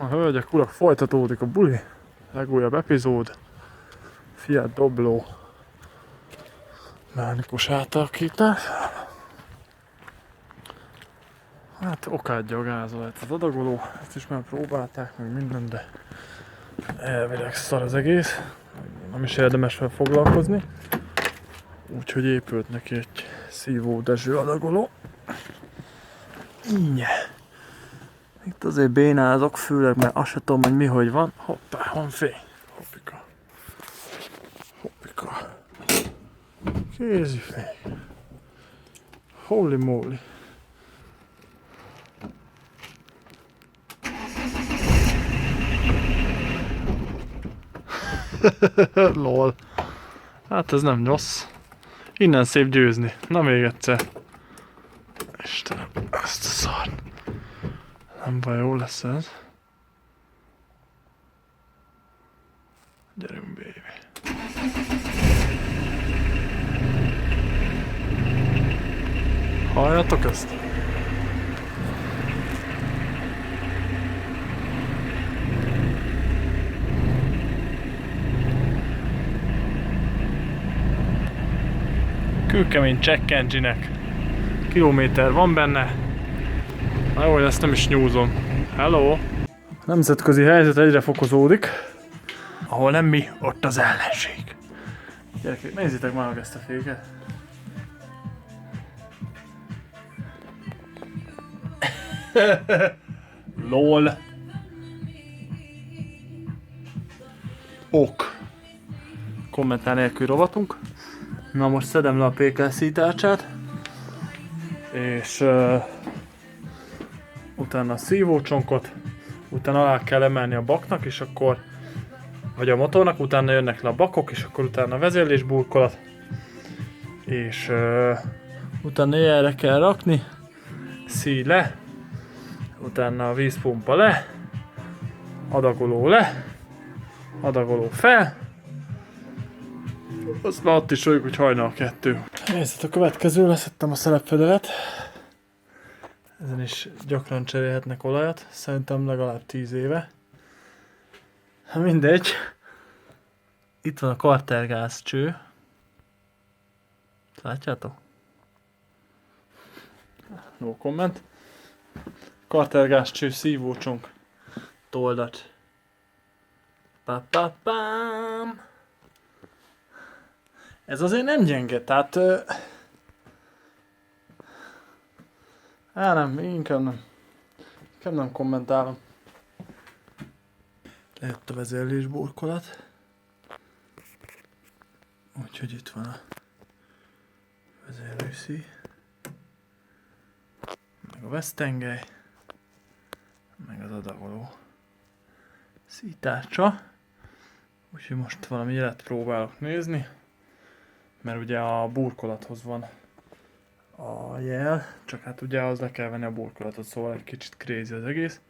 A hölgyek, urak, folytatódik a buli. Legújabb epizód. Fiat Dobló. Mechanikus átalakítás. Hát okádja a gázolát az adagoló. Ezt is már próbálták, meg minden, de elvileg szar az egész. Nem is érdemes fel foglalkozni. Úgyhogy épült neki egy szívó Dezső adagoló. Így. Itt azért bénázok, főleg mert azt sem tudom, hogy mi hogy van. Hoppá, van fény. Hoppika. Hoppika. Kézifény. Holy moly. Lol. Hát ez nem rossz. Innen szép győzni. Na még egyszer. Istenem, ezt a szart. Nem baj, jó lesz ez. Gyerünk, baby. Halljátok ezt? Kőkemény check engine-ek. Kilométer van benne. Na jó, ezt nem is nyúzom. Hello! A nemzetközi helyzet egyre fokozódik. Ahol nem mi, ott az ellenség. Gyerekek, nézzétek már meg ezt a féket. LOL. Ok. Kommentár nélkül rovatunk. Na most szedem le a PKC tárcsát. És utána a szívócsonkot, utána alá kell emelni a baknak, és akkor, vagy a motornak, utána jönnek le a bakok, és akkor utána a vezérlésburkolat, és utána ilyenre kell rakni, szíj le, utána a vízpumpa le, adagoló le, adagoló fel, aztán ott is vagyunk, hogy hajnal 2. Nézzet, a következő, leszettem a szelepfedelet. Ezen is gyakran cserélhetnek olajat, szerintem legalább 10 éve. Hát mindegy. Itt van a kartergáz cső. Látjátok? No comment. Kartergáz cső, szívócsonk, toldat. Pa-pa-pám. Ez azért nem gyenge, tehát... nem, inkább nem. Inkább nem kommentálom. Lejött a vezérlésburkolat. Úgyhogy itt van a vezérlőszíj. Meg a vesztengely. Meg az adagoló szíjtárcsa. Úgyhogy most valami jelet próbálok nézni. Mert ugye a burkolathoz van a jel, csak hát ugye az le kell venni a burkolatot, szóval egy kicsit crazy az egész.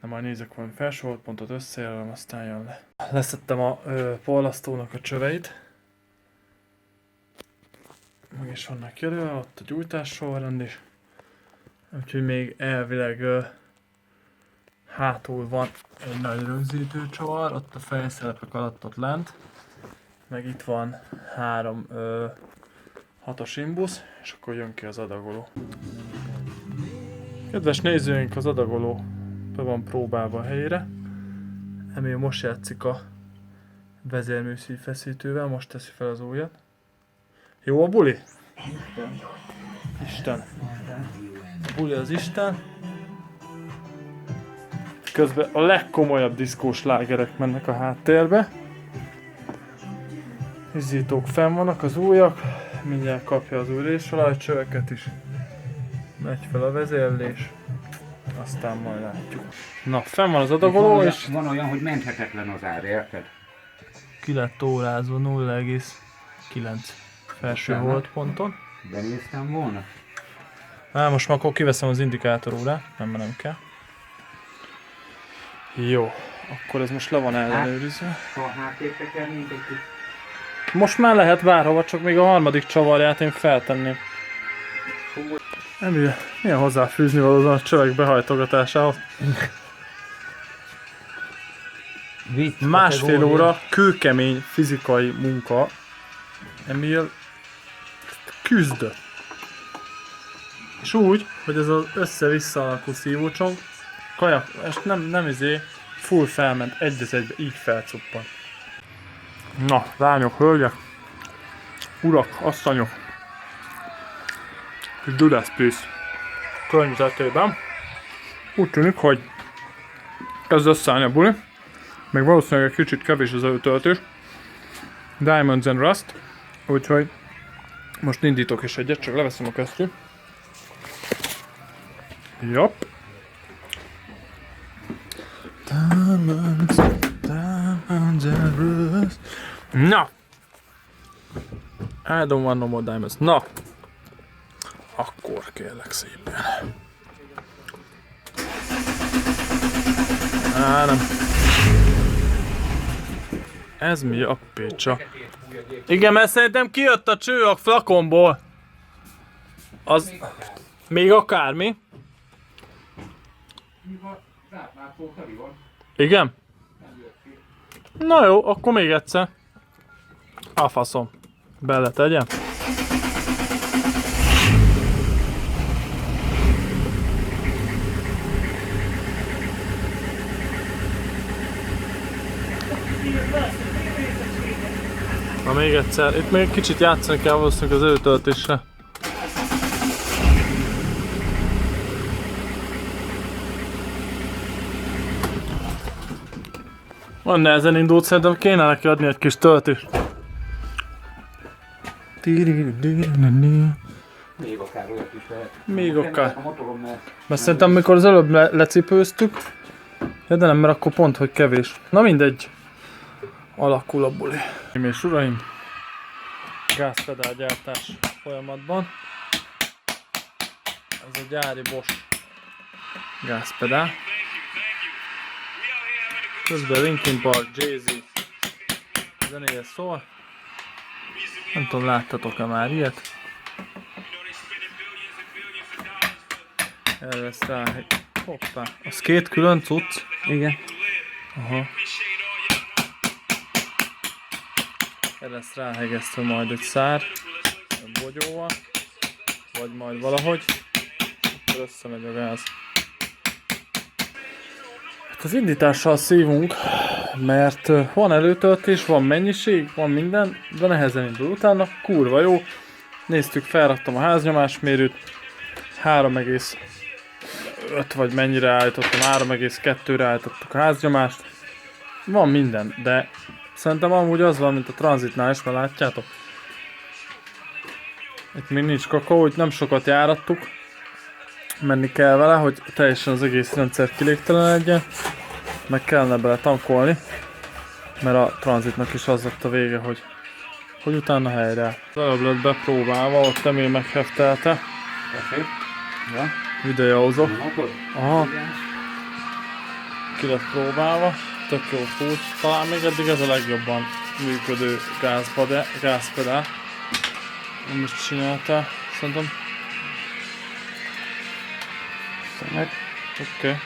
De majd nézek valami felsorolt pontot, összejelölöm, aztán jön le. Leszettem a porlasztónak a csöveit. Meg is vannak jelölve, ott a gyújtás sorrend is. Úgyhogy még elvileg hátul van egy nagy rögzítő csavar, ott a fejszerepek alatt ott lent. Meg itt van 3 6-os imbusz, és akkor jön ki az adagoló. Kedves nézőink, az adagoló be van próbálva a helyére. Emil most játszik a vezérműszíj feszítővel, most teszi fel az ujjat. Jó a buli? Isten. A buli az Isten. Közben a legkomolyabb diszkós lágerek mennek a háttérbe. Izzítók fenn vannak, az újak, mindjárt kapja az új résolajcsöveket is. Megy fel a vezérlés, aztán majd látjuk. Na, fenn van az adagoló és... Van olyan, hogy menthetetlen az ár, érted? Ki lett órázva 0,9 felső volt ponton. Benéztem volna? Most már akkor kiveszem az indikátorórát, nem kell. Jó, akkor ez most le van ellenőrizve. A háttérbe kell mindegy. Most már lehet bárhova, csak még a harmadik csavarját én feltenném. Emil, milyen hozzáfűzni valóban a csövek behajtogatásához? Vicc másfél kategória. óra kőkemény fizikai munka. Emil küzdött. És úgy, hogy ez az össze-vissza alakú szívócsomag, kajak, és nem full felment, egy az egybe, így felcuppan. Na, lányok, hölgyek, urak, asszonyok, és Judas Priest környezetében úgy tűnik, hogy kezd összeállni a buli, meg valószínűleg egy kicsit kevés az előtöltés, Diamonds and Rust, úgyhogy most indítok is egyet, csak leveszem a kesztyűt. Jopp. Diamonds and Rust. Na! I don't want no more diamonds. Na! Akkor kérlek szépen. Nem. Ez mi a pécsa? Igen, mert szerintem kijött a cső a flakonból. Az... Még akármi. Igen? Na jó, akkor még egyszer. A faszom. Bele tegyem. Na még egyszer. Itt még kicsit játszani kell valószínűleg az előtöltésre. Van nehezen indult, szerintem kéne neki adni egy kis töltést. Még akár olyat is lehet. Még akár. A motorom, Mert szerintem amikor az előbb lecipőztük, ja, de nem, mert akkor pont, hogy kevés. Na mindegy. Alakul a buli. És uraim, gázpedálgyártás folyamatban. Ez a gyári Bosch gázpedál. Közben Linkin Park, Jay-Z zenéje szól. Nem tudom, láttatok-e már ilyet? Erre lesz rá... Hoppá, az két külön cucc? Igen. Aha. Erre lesz ráhegesztve majd egy szár, egy bogyóval, vagy majd valahogy, akkor összemegy a gáz. Hát az indítással szívunk, mert van előtöltés, van mennyiség, van minden, de nehezen indul utána, kurva jó. Néztük, felraktam a háznyomásmérőt, 3,5 vagy mennyire állítottam, 3,2-re állítottuk a házgyomást. Van minden, de szerintem amúgy az van, mint a tranzitnál is, mert látjátok. Itt még nincs kakaó, hogy nem sokat járattuk. Menni kell vele, hogy teljesen az egész rendszer kilégtelen legyen. Meg kellene bele tankolni. Mert a tranzitnak is az lett a vége, hogy utána helyre. Az előbb lett bepróbálva, ott Emil megheftelte. Ja. Videózok. Motor? Aha. Ki lett próbálva. Tök jó fut. Talán még eddig ez a legjobban működő gázpedál. Nem is csináltál, szerintem. Szemet. Oké.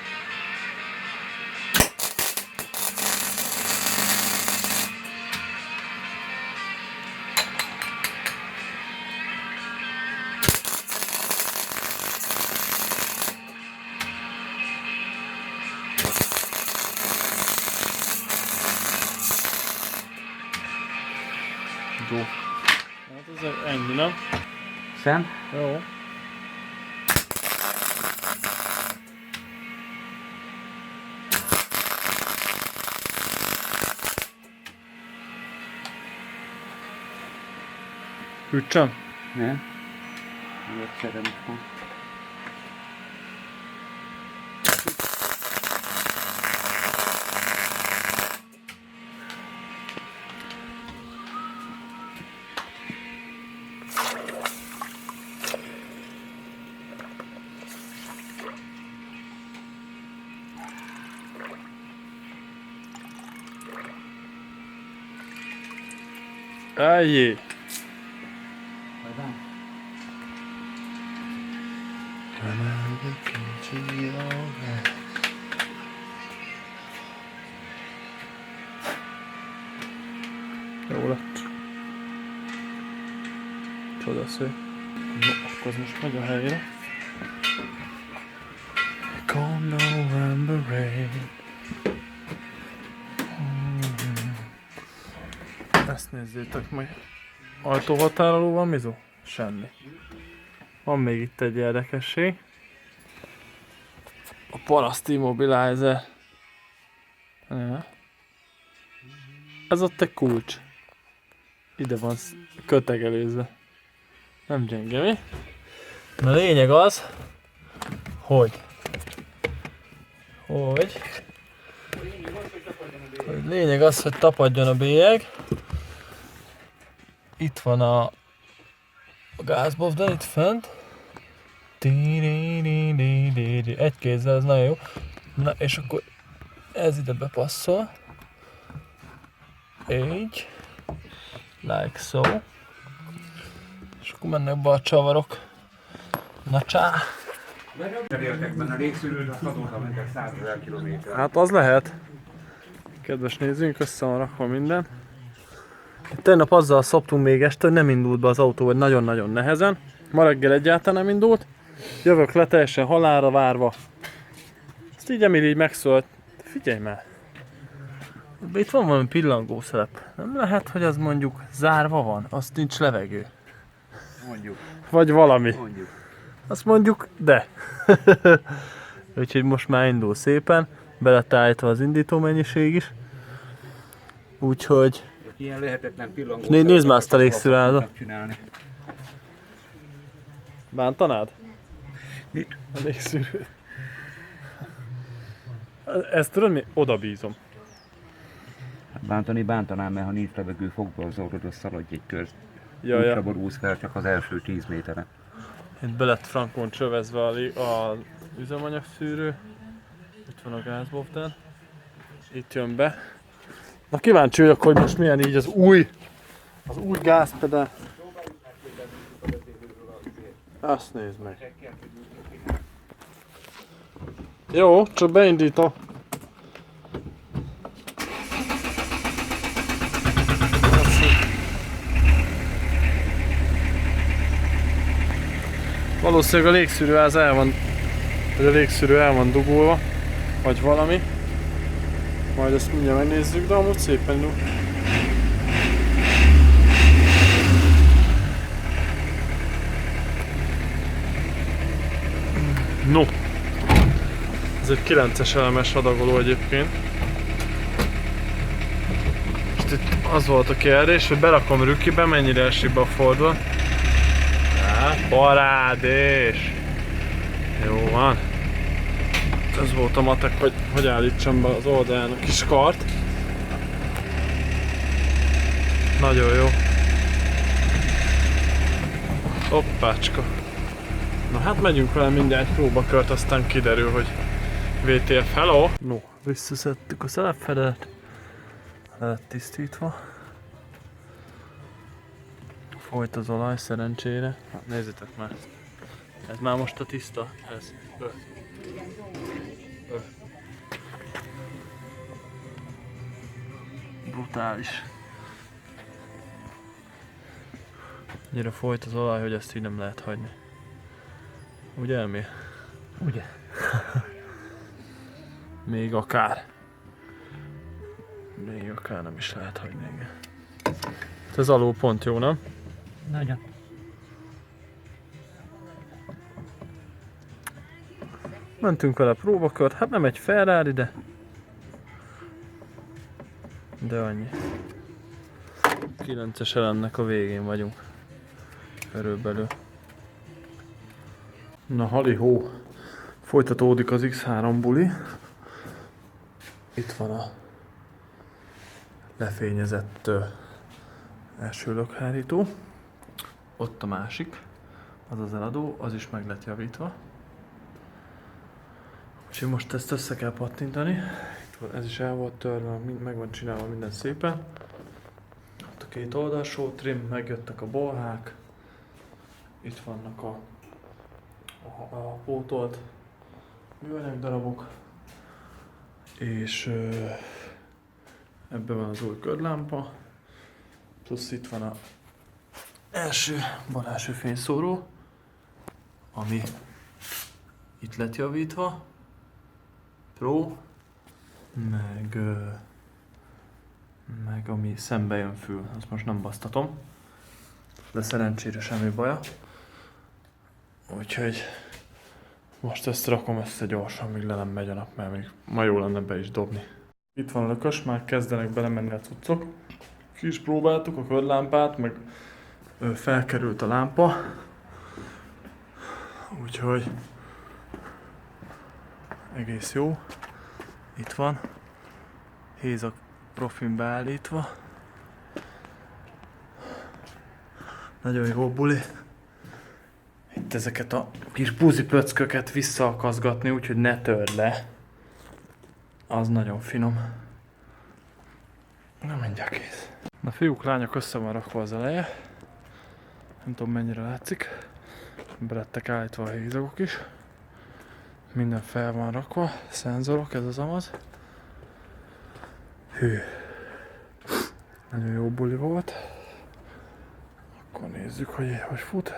Jó. Hát ez ennyi, nem? Szent? Jó. Ütsem? Nem. Egyszerre most van. Ájjé! Jó lett. Csodaszép. No, akkor ez most megy a helyre. Cold November rain. Ezt nézzétek meg. Ajtóhatároló van, Mizu? Semmi. Van még itt egy érdekesség. A Paraszt Immobilizer. Ez ott egy kulcs. Ide van kötegelőzve. Nem gyenge, mi? Na lényeg az, hogy lényeg az, hogy tapadjon a bélyeg. Itt van a gázbovda itt fent. Egy kézzel, ez nagyon jó. Na és akkor ez ide bepasszol. Így. Like so. És akkor mennek be a csavarok. Na csá! Cseréltek benne a légszűrőt, azt azóta mentek 100 000 kilométer. Hát az lehet. Kedves nézőink, össze van rakva minden. Tegnap azzal szoptunk még este, hogy nem indult be az autó, vagy nagyon-nagyon nehezen. Ma reggel egyáltalán nem indult. Jövök le teljesen halálra várva. Ezt így Emil így megszólt. Figyelj már! Itt van valami pillangószelep. Nem lehet, hogy az mondjuk zárva van? Azt nincs levegő. Mondjuk. Vagy valami. Mondjuk. Azt mondjuk, de. Úgyhogy most már indul szépen. Beletállítva az indító mennyiség is. Úgyhogy... Ilyen lehetetlen pillangó. Nézd már azt a légszűrázat. Csinálni. Bántanád? Mit? A légszűrőt. Ezt tudod mi? Oda bízom. Bántani bántanám, mert ha nincs levegő, fogva az orrod, szaladj egy kört. Ja, Úgy ja. szabadulsz fel csak az első 10 méteren. Itt be lett frankon csövezve a üzemanyagszűrő. Itt van a gázbovdán. Itt jön be. Na kíváncsi vagyok, hogy most milyen így az új gázpedál. Azt nézd meg. Jó, csak beindítom. Valószínűleg a légszűrőház el van, vagy a légszűrő el van dugulva, vagy valami. Majd ezt mindjárt megnézzük, de amúgy szépen indul. No! Ez egy 9-es elemes adagoló egyébként. Most itt az volt a kérdés, hogy berakom rükibe, mennyire esik be a forduló. Parádés! Jó van. Ez volt a matek, hogy állítsam be az oldalán a kis kart. Nagyon jó. Hoppácska. Na hát megyünk vele mindjárt egy próbakört, aztán kiderül, hogy VTF hello! No, visszaszedtük a szelepfedelet. Le lett tisztítva. Folyt az olaj szerencsére. Hát nézzétek már. Ez már most a tiszta. Ez. Brutális. Annyira folyt az olaj, hogy ezt így nem lehet hagyni. Ugye Elmi? Ugye? Még akár. Még akár nem is lehet hagyni, igen. Ez alul pont jó, nem? Nagyon. Mentünk vele próbakört, hát nem egy Ferrari, de annyi. 9-es elemnek a végén vagyunk. Körülbelül. Na halihó. Folytatódik az X3 buli. Itt van a lefényezett első lökhárító. Ott a másik, az az eladó, az is meg lett javítva. Úgyhogy most ezt össze kell pattintani. Itt van, ez is el volt törve, meg van csinálva minden szépen. Ott a két oldalsó trim, megjöttek a bolhák. Itt vannak a pótolt műanyag darabok. És ebben van az új ködlámpa. Plusz itt van a első baláső fényszóró, ami itt lett javítva. Pro, meg ami szembe jön fül, azt most nem basztatom, de szerencsére semmi baja. Úgyhogy most ezt rakom össze gyorsan, míg le nem megy a nap, mert még ma jó lenne be is dobni. Itt van a lökös, már kezdenek belemenni a cuccok. Ki is próbáltuk a körlámpát, meg felkerült a lámpa. Úgyhogy egész jó. Itt van. Hézak profin beállítva. Nagyon jó buli. Itt ezeket a kis buzi pöcköket visszaakaszgatni, úgyhogy ne törd le. Az nagyon finom. Na mindjárt kész. Na fiúk, lányok, össze van rakva az eleje. Nem tudom mennyire látszik. Be lettek állítva a hézagok is. Minden fel van rakva. Szenzorok, ez az amaz. Hű. Nagyon jó buli volt. Akkor nézzük, hogy fut.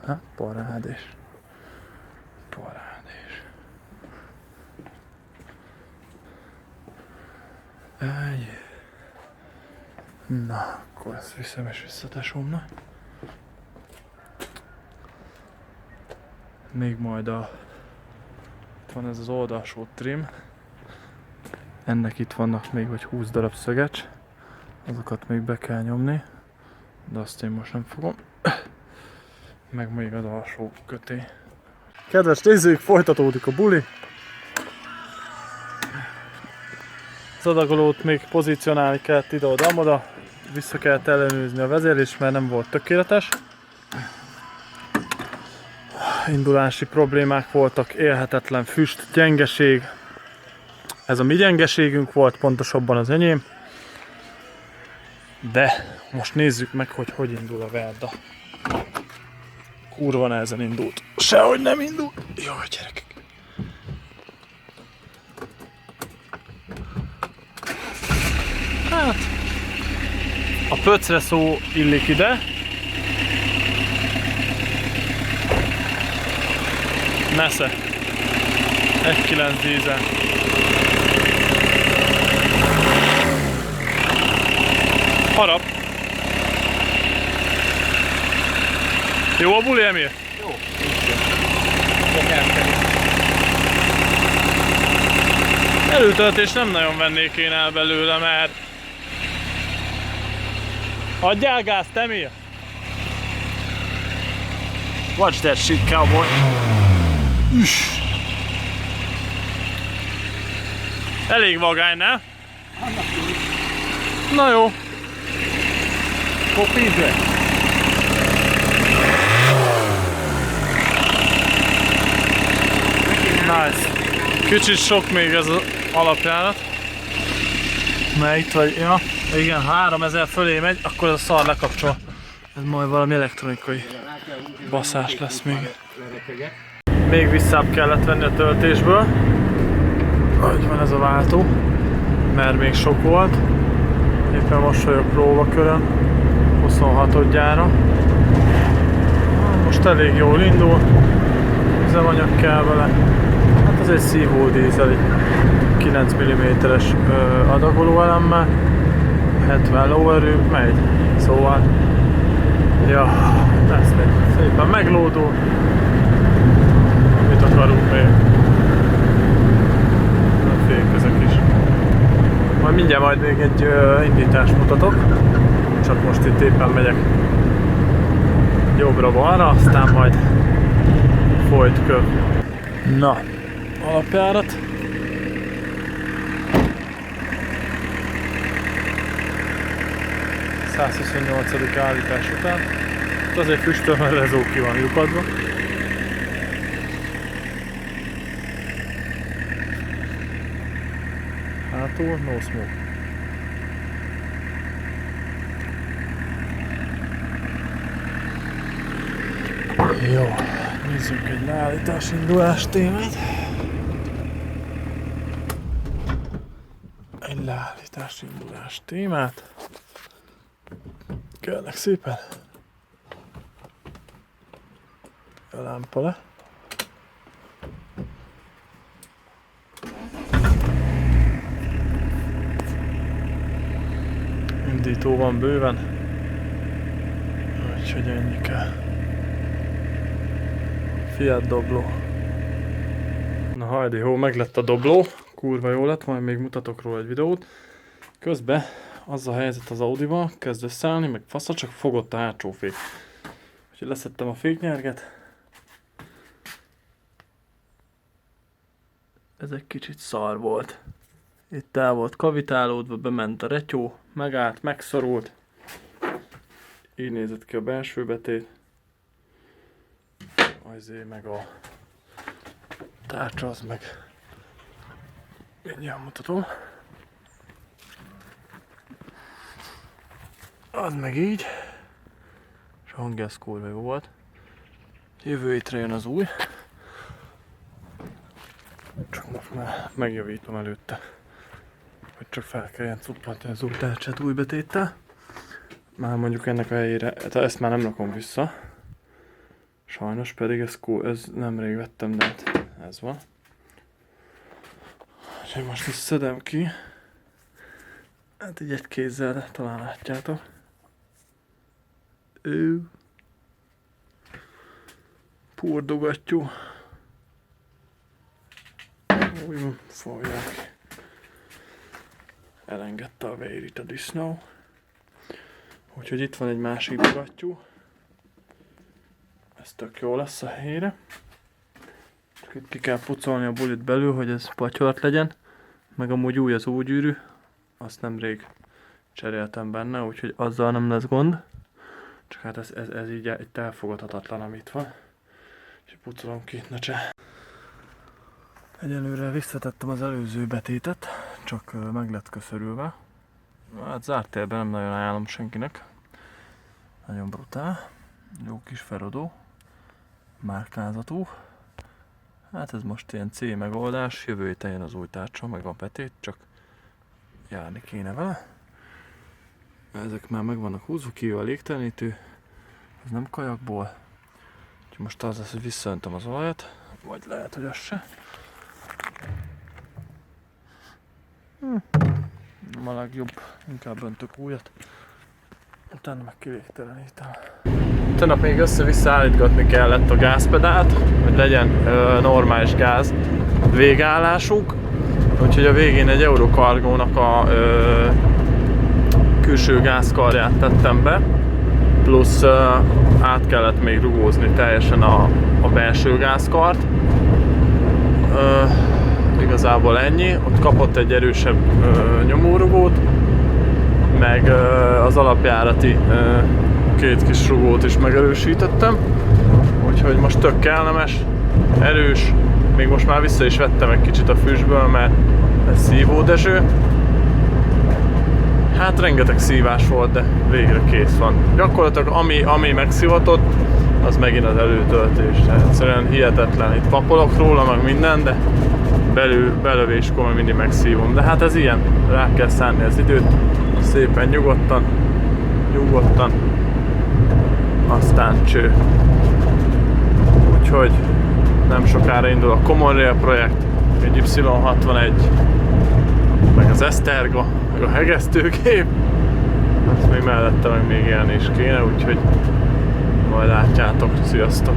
Ha, parádés. Parádés. Egy. Na, akkor ezt viszem és visszatesom, na. Még majd itt van ez az oldalsó trim. Ennek itt vannak még vagy 20 darab szögecs. Azokat még be kell nyomni. De azt én most nem fogom. Meg még az alsó kötély. Kedves nézők, folytatódik a buli. Az adagolót még pozícionálni kellett ide-oda, vissza kellett ellenőrizni a vezérlést, mert nem volt tökéletes. Indulási problémák voltak, élhetetlen füst, gyengeség. Ez a mi gyengeségünk volt, pontosabban az enyém. De most nézzük meg, hogy indul a Verda. Kurva nehezen indult. Sehogy nem indul. Jaj, gyerekek. Hát, a pöcre szó illik ide. Nesze. 1.9 dízel. Harap. Jó a buli, Emil? Jó. Előtöltés nem nagyon vennék én el belőle, mert... Adjál gázt, Emil! Watch that shit, cowboy! Üss! Elég vagány, ne? Na jó. Kopízze! Nice. Kicsit sok még ez az alapjárat. Mert itt vagy, ja, igen, 3000 fölé megy, akkor ez a szar lekapcsol. Ez majd valami elektronikai baszás lesz még. Még visszább kellett venni a töltésből. Hogy van ez a váltó, mert még sok volt. Éppen most vagyok próbakörön, 26-odjára. Most elég jól indul, üzemanyag kell vele. Hát ez egy szívó dízel, 9 mm-es adagoló elemmel, 70 lóerő, megy. Szóval, ja, ez szépen meglódul. Mit akarunk még? A fékezek is. Majd még egy indítást mutatok. Csak most itt éppen megyek jobbra-balra, aztán majd folyt kör. Na, alapjárat. A 128. állítás után. Azért füstöl, mert rezó ki van lyukadva. Hátul, no smoke. Jó, nézzük egy leállítás indulás témát. egy leállítás, indulás témát. Kérlek szépen. A lámpa le. Indító van bőven. Úgyhogy ennyi kell. Fiat dobló. Na hajdi, hó, meg lett a dobló. Kurva jó lett, majd még mutatok róla egy videót. Közben az a helyzet az Audival, kezd összeállni, meg fasza, csak fogott a hátsó fék. Úgyhogy leszettem a féknyerget. Ez egy kicsit szar volt. Itt el volt kavitálódva, bement a retyó, megállt, megszorult. Így nézett ki a belső betét. Azért meg a tárcsa az meg. Mindjárt mutatom. Az meg így. És a hangja az kurva jó volt. Jövő hétre jön az új. Csak most már megjavítom előtte. Hogy csak fel kelljen cuppantani az új tárcsát új betéttel. Már mondjuk ennek a helyére, ezt már nem rakom vissza. Sajnos pedig ez nemrég vettem, de hát ez van. Úgyhogy most is szedem ki. Hát így egy kézzel, de talán látjátok. Purdogattyú. Úgy fogják. Elengedte a vérit a disznó. Úgyhogy itt van egy másik dugattyú. Ez tök jó lesz a helyére. Csak itt ki kell pucolni a bulit belül, hogy ez patyolt legyen. Meg amúgy új az ógyűrű. Azt nemrég cseréltem benne, úgyhogy azzal nem lesz gond. Csak hát ez így itt elfogadhatatlan, amit van. És pucolom ki, na cseh. Egyelőre visszatettem az előző betétet, csak meg lett köszörülve. Hát zárt térben nem nagyon ajánlom senkinek. Nagyon brutál. Jó kis feladó. Márkázatú. Hát ez most ilyen C megoldás. Jövő héten jön az új tárcsa, meg a betét, csak járni kéne vele. Ezek már meg vannak húzva, kijön a légtelenítő. Ez nem kajakból. Úgyhogy most az lesz, hogy visszaöntöm az olajat. Vagy lehet, hogy az se. Nem a legjobb, inkább öntök újat. Utána meg kilégtelenítem. Tegnap még össze-vissza állítgatni kellett a gázpedált, hogy legyen normális gáz végállásuk. Úgyhogy a végén egy Eurocargónak a külső gázkarját tettem be, plusz át kellett még rugózni teljesen a belső gázkart. Igazából ennyi, ott kapott egy erősebb nyomórugót, meg az alapjárati két kis rugót is megerősítettem, úgyhogy most tök kellemes, erős, még most már vissza is vettem egy kicsit a füstből, mert ez szívódeső. Hát rengeteg szívás volt, de végre kész van. Gyakorlatilag ami megszivatott, az megint az előtöltés. Egyszerűen hihetetlen, itt papolok róla, meg minden, de belövéskor meg mindig megszívom. De hát ez ilyen, rá kell szánni az időt, szépen nyugodtan, aztán cső. Úgyhogy nem sokára indul a Common Rail projekt, egy Y61, meg az Eszterga, meg a hegesztőgép. Azt még mellette meg még élni is kéne, úgyhogy majd látjátok. Sziasztok!